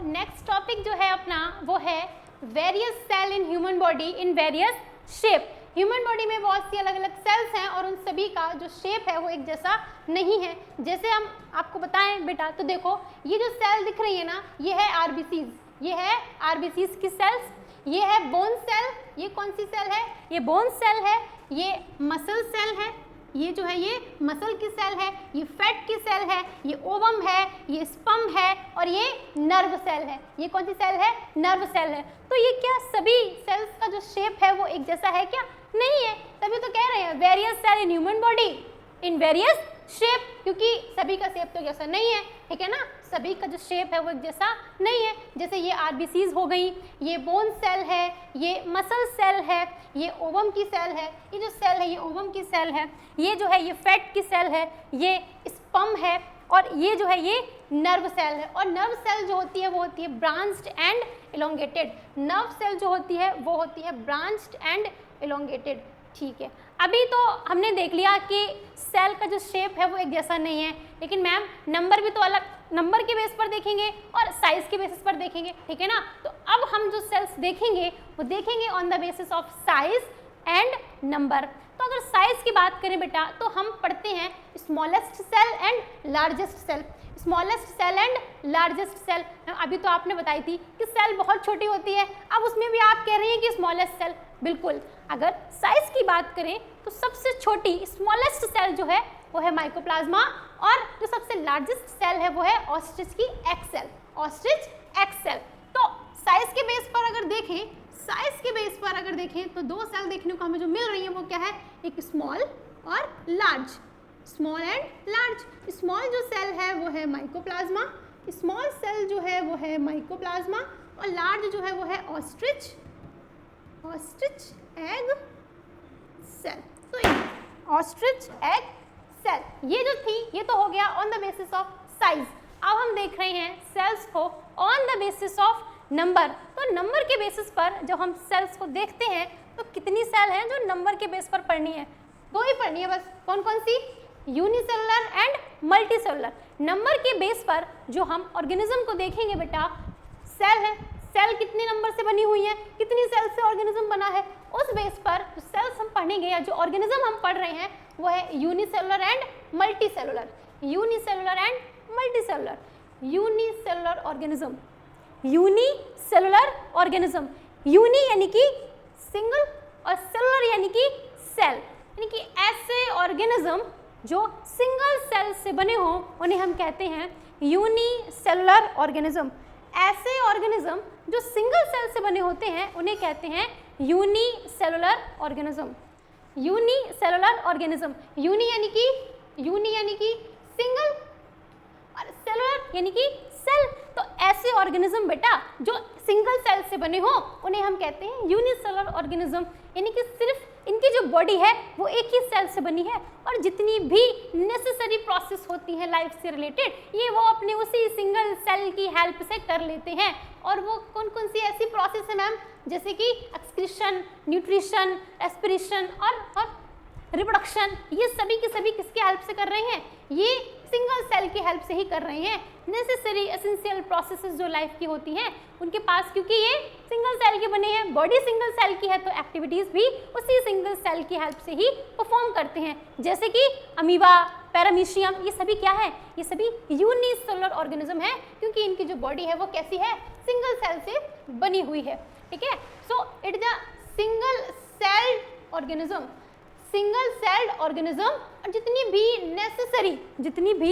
Next topic जो है अपना वो है various cell in human body in various shape. Human body में बहुत सी अलग अलग सेल्स हैं और उन सभी का जो शेप है वो एक जैसा नहीं है। जैसे हम आपको बताएं बेटा, तो देखो ये जो सेल दिख रही है ना, ये है आरबीसीज, ये है आरबीसीज की सेल्स, ये है बोन सेल, ये कौन सी सेल है, ये बोन सेल है, ये मसल सेल है, ये जो है ये मसल की सेल है, ये फैट की सेल है, ये ओवम है, ये स्पम है और ये नर्व सेल है। ये कौन सी सेल है, नर्व सेल है। तो ये क्या सभी सेल्स का जो शेप है वो एक जैसा है क्या, नहीं है। तभी तो कह रहे हैं various cell in human body in various shape, क्योंकि सभी का शेप तो जैसा नहीं है, ठीक है ना, सभी का जो शेप है वो एक जैसा नहीं है। जैसे ये आरबीसीज हो गई, ये बोन सेल है, ये मसल सेल है, ये ओवम की सेल है, ये जो सेल है ये ओवम की सेल है, ये जो है ये फैट की सेल है, ये स्पम है और ये जो है ये नर्व सेल है। और नर्व सेल जो होती है वो होती है branched and elongated. Nerve cell जो होती है वो होती है ब्रांच्ड एंड इलोंगेटेड, ठीक है। अभी तो हमने देख लिया कि सेल का जो शेप है वो एक जैसा नहीं है, लेकिन मैम नंबर भी तो अलग, नंबर के बेस पर देखेंगे और साइज के बेसिस पर देखेंगे, ठीक है ना। तो अब हम जो सेल्स देखेंगे वो देखेंगे on the basis of size and number. तो अगर साइज की बात करें बेटा तो हम पढ़ते हैं smallest cell and largest cell. Smallest cell and largest cell, अभी तो आपने बताई थी कि सेल बहुत छोटी होती है, अब उसमें भी आप कह रही हैं कि स्मॉलेस्ट सेल। बिल्कुल, अगर साइज की बात करें तो सबसे छोटी स्मॉलेस्ट सेल जो है वो है माइकोप्लाज्मा और जो सबसे लार्जेस्ट सेल है वो है ऑस्ट्रिच की egg cell, ostrich egg cell. तो साइज के बेस पर अगर देखें, साइज के बेस पर अगर देखें तो दो सेल देखने को हमें जो मिल रही है वो क्या है, एक स्मॉल और large, small and large. Small जो सेल है वो है माइकोप्लाज्मा, स्मॉल सेल जो है वो है माइकोप्लाज्मा और लार्ज जो है वो है ऑस्ट्रिच एग सेल। तो ऑस्ट्रिच एग सेल ये जो थी ये तो हो गया on the basis of size. अब हम देख रहे हैं सेल्स को on the basis of number. तो नंबर के बेसिस पर जब हम सेल्स को देखते हैं तो कितनी सेल हैं जो नंबर के बेस पर पढ़नी है, दो ही पढ़नी है बस। कौन कौन सी, यूनिसेलुलर एंड मल्टीसेलुलर। नंबर के बेस पर जो हम ऑर्गेनिज्म को देखेंगे बेटा, सेल है, सेल कितने नंबर से बनी हुई है, कितनी सेल से ऑर्गेनिज्म बना है, उस बेस पर जो सेल्स हम पढ़ेंगे या जो ऑर्गेनिज्म हम पढ़ रहे हैं वो है unicellular and multicellular. Unicellular and multicellular, unicellular organism, unicellular organism. Uni यानी कि सिंगल और सेलुलर यानी कि सेल, यानी कि ऐसे ऑर्गेनिज्म जो सिंगल सेल से बने हों उन्हें हम कहते हैं यूनिसेलुलर ऑर्गेनिज्म। ऐसे ऑर्गेनिज्म जो सिंगल सेल से बने होते हैं उन्हें कहते हैं unicellular organism. Unicellular organism, uni यानी कि सिंगल और सेलुलर यानी कि सेल। तो ऐसे ऑर्गेनिज्म बेटा जो सिंगल सेल से बने हो उन्हें हम कहते हैं यूनिसेलुलर ऑर्गेनिज्म, यानी कि सिर्फ इनकी जो बॉडी है वो एक ही सेल से बनी है और जितनी भी नेसेसरी प्रोसेस होती है लाइफ से रिलेटेड ये वो अपने उसी सिंगल सेल की हेल्प से कर लेते हैं। और वो कौन कौन सी ऐसी प्रोसेस है मैम, जैसे कि एक्सक्रीशन, न्यूट्रिशन, रेस्पिरेशन और रिप्रोडक्शन, ये सभी की सभी किसके हेल्प से कर रहे हैं, ये सिंगल सेल की हेल्प से ही कर रहे हैं। नेसेसरी एसेंशियल प्रोसेसेस जो लाइफ की होती हैं उनके पास, क्योंकि ये सिंगल सेल के बने हैं, बॉडी सिंगल सेल की है, तो एक्टिविटीज भी उसी सिंगल सेल की हेल्प से ही परफॉर्म करते हैं। जैसे कि अमीबा, पैरामीशियम, ये सभी क्या है, ये सभी यूनिसेलुलर ऑर्गेनिज्म है, क्योंकि इनकी जो बॉडी है वो कैसी है, सिंगल सेल से बनी हुई है, ठीक है। So it is a single celled organism, single celled organism. और जितनी भी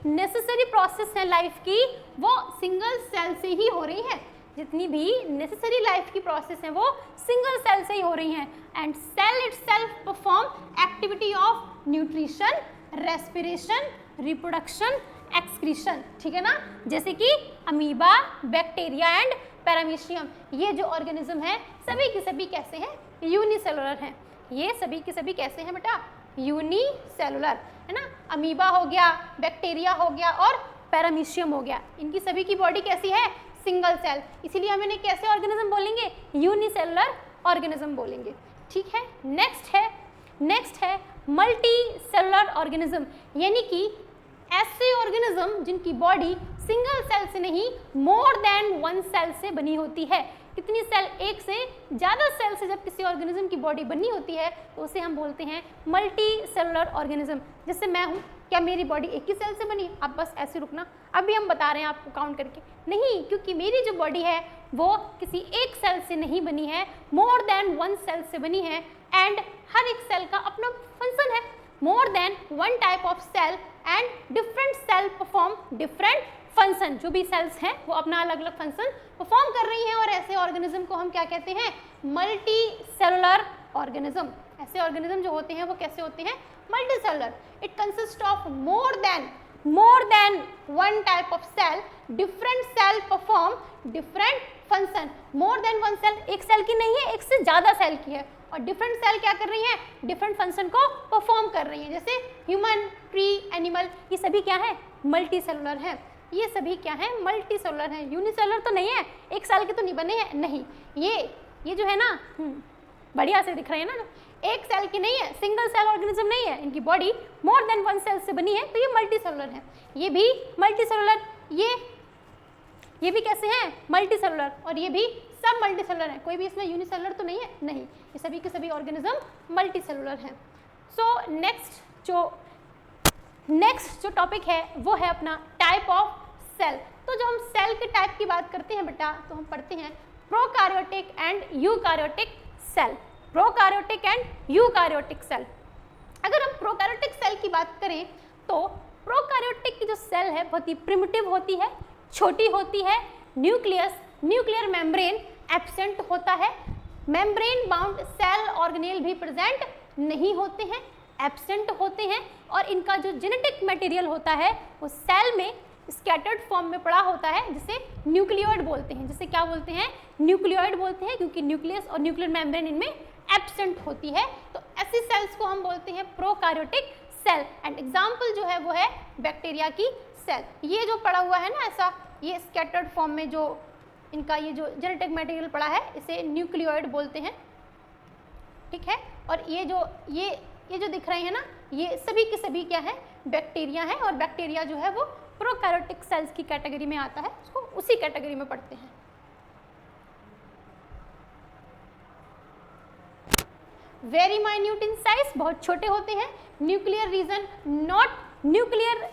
नेसेसरी प्रोसेस है लाइफ की वो सिंगल सेल से ही हो रही है, जितनी भी नेसेसरी लाइफ की प्रोसेस है वो सिंगल सेल से ही हो रही हैं। And cell itself perform activity of nutrition, respiration, reproduction, excretion, ठीक है ना। जैसे कि अमीबा, बैक्टीरिया एंड पैरामीशियम, ये जो ऑर्गेनिज्म है सभी के सभी कैसे हैं, यूनिसेलुलर हैं। ये सभी के सभी कैसे हैं बेटा, यूनिसेलुलर, है ना। अमीबा हो गया, बैक्टीरिया हो गया और पैरामीशियम हो गया, इनकी सभी की बॉडी कैसी है, सिंगल सेल, इसीलिए हम इन्हें कैसे ऑर्गेनिज्म बोलेंगे, यूनिसेलुलर ऑर्गेनिज्म बोलेंगे, ठीक है। नेक्स्ट है मल्टी सेलुलर ऑर्गेनिज्म, यानी कि ऐसे ऑर्गेनिज्म जिनकी बॉडी सिंगल सेल से नहीं, मोर देन वन सेल से बनी होती है। कितनी सेल? एक से ज़्यादा सेल से जब किसी ऑर्गेनिज्म की बॉडी बनी होती है तो उसे हम बोलते हैं मल्टी सेलुलर ऑर्गेनिज्म। जैसे मैं हूँ, क्या मेरी बॉडी एक ही सेल से बनी है? आप बस ऐसे रुकना, अभी हम बता रहे हैं आपको काउंट करके। नहीं, क्योंकि मेरी जो बॉडी है वो किसी एक सेल से नहीं बनी है, मोर देन वन सेल से बनी है। एंड हर एक सेल का अपना फंक्शन है। More than one type of cell and different cell perform different function. जो भी सेल्स हैं वो अपना अलग अलग फंक्शन परफॉर्म कर रही हैं, और ऐसे ऑर्गेनिज्म को हम क्या कहते हैं? Multi cellular organism. ऐसे ऑर्गेनिज्म जो होते हैं वो कैसे होते हैं? Multi cellular. It consist of more than one type of cell, different cell perform different function. More than one cell, एक सेल की नहीं है, एक से ज्यादा सेल की है, और डिफरेंट सेल क्या कर रही हैं? डिफरेंट फंक्शन को परफॉर्म कर रही हैं। जैसे ह्यूमन, ट्री, एनिमल, ये सभी क्या है? मल्टी सेलुलर है। ये सभी क्या है? मल्टी सेलुलर है। यूनिसेलुलर तो नहीं है, एक सेल के तो नहीं बने हैं, नहीं। ये जो है ना, बढ़िया से दिख रहे हैं ना, एक सेल की नहीं है, सिंगल सेल ऑर्गेनिज्म नहीं है, इनकी body more than one cell से बनी है, तो ये मल्टी सेलुलर है। ये भी मल्टी सेलुलर, ये भी कैसे हैं? मल्टी सेलुलर, और ये भी सब मल्टी सेलुलर है। कोई भी इसमें यूनिसेलुलर तो नहीं है, नहीं। ये सभी के सभी ऑर्गेनिज्म मल्टी सेलुलर हैं। सो नेक्स्ट जो टॉपिक है वो है अपना टाइप ऑफ सेल। तो जब हम सेल के टाइप की बात करते हैं बेटा, तो हम पढ़ते हैं prokaryotic and eukaryotic cell. Prokaryotic and eukaryotic cell. अगर हम प्रोकैरियोटिक सेल की बात करें तो प्रोकैरियोटिक की जो सेल है बहुत ही प्रिमिटिव होती है, छोटी होती है। न्यूक्लियर मेम्ब्रेन एब्सेंट होता है। मेम्ब्रेन बाउंड सेल ऑर्गेनेल भी प्रेजेंट नहीं होते हैं, एब्सेंट होते हैं। और इनका जो जेनेटिक मटेरियल होता है वो सेल में स्कैटर्ड फॉर्म में पड़ा होता है, जिसे न्यूक्लियोइड बोलते हैं। जिसे क्या बोलते हैं? न्यूक्लियोइड बोलते हैं, क्योंकि न्यूक्लियस और न्यूक्लियर मेम्ब्रेन इनमें एब्सेंट होती है। तो ऐसी सेल्स को हम बोलते हैं प्रोकैरियोटिक सेल। एंड एग्जाम्पल जो है वो है बैक्टीरिया की सेल। ये जो पड़ा हुआ है ना ऐसा, ये स्कैटर्ड फॉर्म में जो इनका ये जो जेनेटिक मटेरियल पड़ा है, इसे न्यूक्लियोइड बोलते हैं, ठीक है। और ये जो दिख रहे हैं ना, ये सभी के सभी क्या है? बैक्टीरिया है। और बैक्टीरिया जो है वो प्रोकैरियोटिक सेल्स की कैटेगरी में आता है, उसको उसी कैटेगरी में पढ़ते हैं। वेरी माइन्यूट इन साइज, बहुत छोटे होते हैं। न्यूक्लियर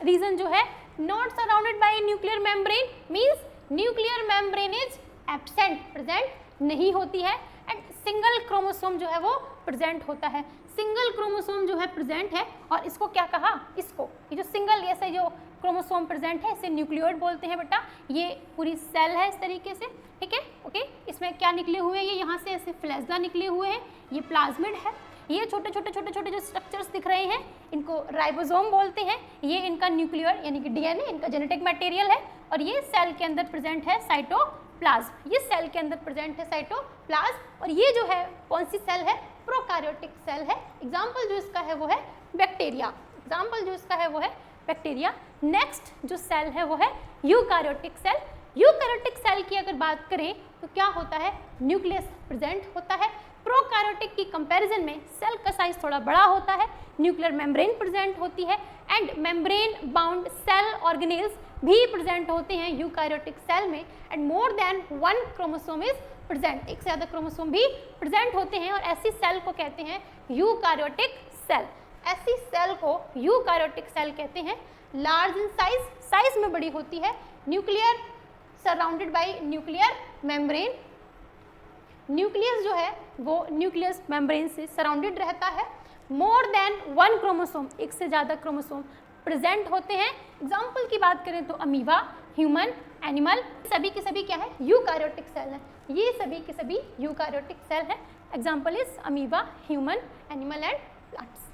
रीजन जो है not surrounded by nuclear membrane, means nuclear membrane is absent, present नहीं होती है। एंड सिंगल क्रोमोसोम जो है वो प्रेजेंट होता है। सिंगल क्रोमोसोम जो है प्रेजेंट है, और इसको क्या कहा? इसको, ये जो सिंगल ऐसे जो क्रोमोसोम प्रेजेंट है इसे न्यूक्लियोइड बोलते हैं बेटा। ये पूरी सेल है इस तरीके से, ठीक है, ओके। इसमें क्या निकले हुए हैं? ये यहाँ से ऐसे फ्लैजला निकले हुए हैं, ये प्लाज्मिड है। ये छोटे छोटे जो स्ट्रक्चर्स दिख रहे हैं इनको राइबोसोम बोलते हैं। ये इनका न्यूक्लियर यानी कि डीएनए, इनका जेनेटिक मटेरियल है। और ये सेल के अंदर प्रेजेंट है साइटोप्लाज्म। ये सेल के अंदर प्रेजेंट है साइटोप्लाज्म। और ये जो है कौन सी सेल है? प्रोकैरियोटिक सेल है। एग्जाम्पल जो इसका है वो है बैक्टीरिया। नेक्स्ट जो सेल है वो है यूकैरियोटिक सेल। यूकैरियोटिक सेल की अगर बात करें तो क्या होता है? न्यूक्लियस प्रेजेंट होता है। प्रोकैरियोटिक की कंपैरिजन में सेल का साइज थोड़ा बड़ा होता है। न्यूक्लियर मेम्ब्रेन प्रेजेंट होती है, and membrane bound cell organelles भी प्रेजेंट होते हैं यूकैरियोटिक सेल में। And more than one chromosome is present, एक से ज़्यादा क्रोमोसोम भी प्रेजेंट होते हैं। और ऐसी सेल को कहते हैं यूकैरियोटिक सेल। ऐसी सेल को यूकैरियोटिक सेल कहते हैं। लार्ज इन साइज में बड़ी होती है। Nuclear surrounded by nuclear membrane. Nucleus जो है वो न्यूक्लियस मेम्ब्रेन से सराउंडेड रहता है। मोर देन वन क्रोमोसोम, एक से ज़्यादा क्रोमोसोम प्रेजेंट होते हैं। एग्जाम्पल की बात करें तो अमीबा, ह्यूमन, एनिमल, सभी के सभी क्या है? यूकैरियोटिक सेल है। ये सभी के सभी यूकैरियोटिक सेल है। Example is amoeba, human, animal and plants.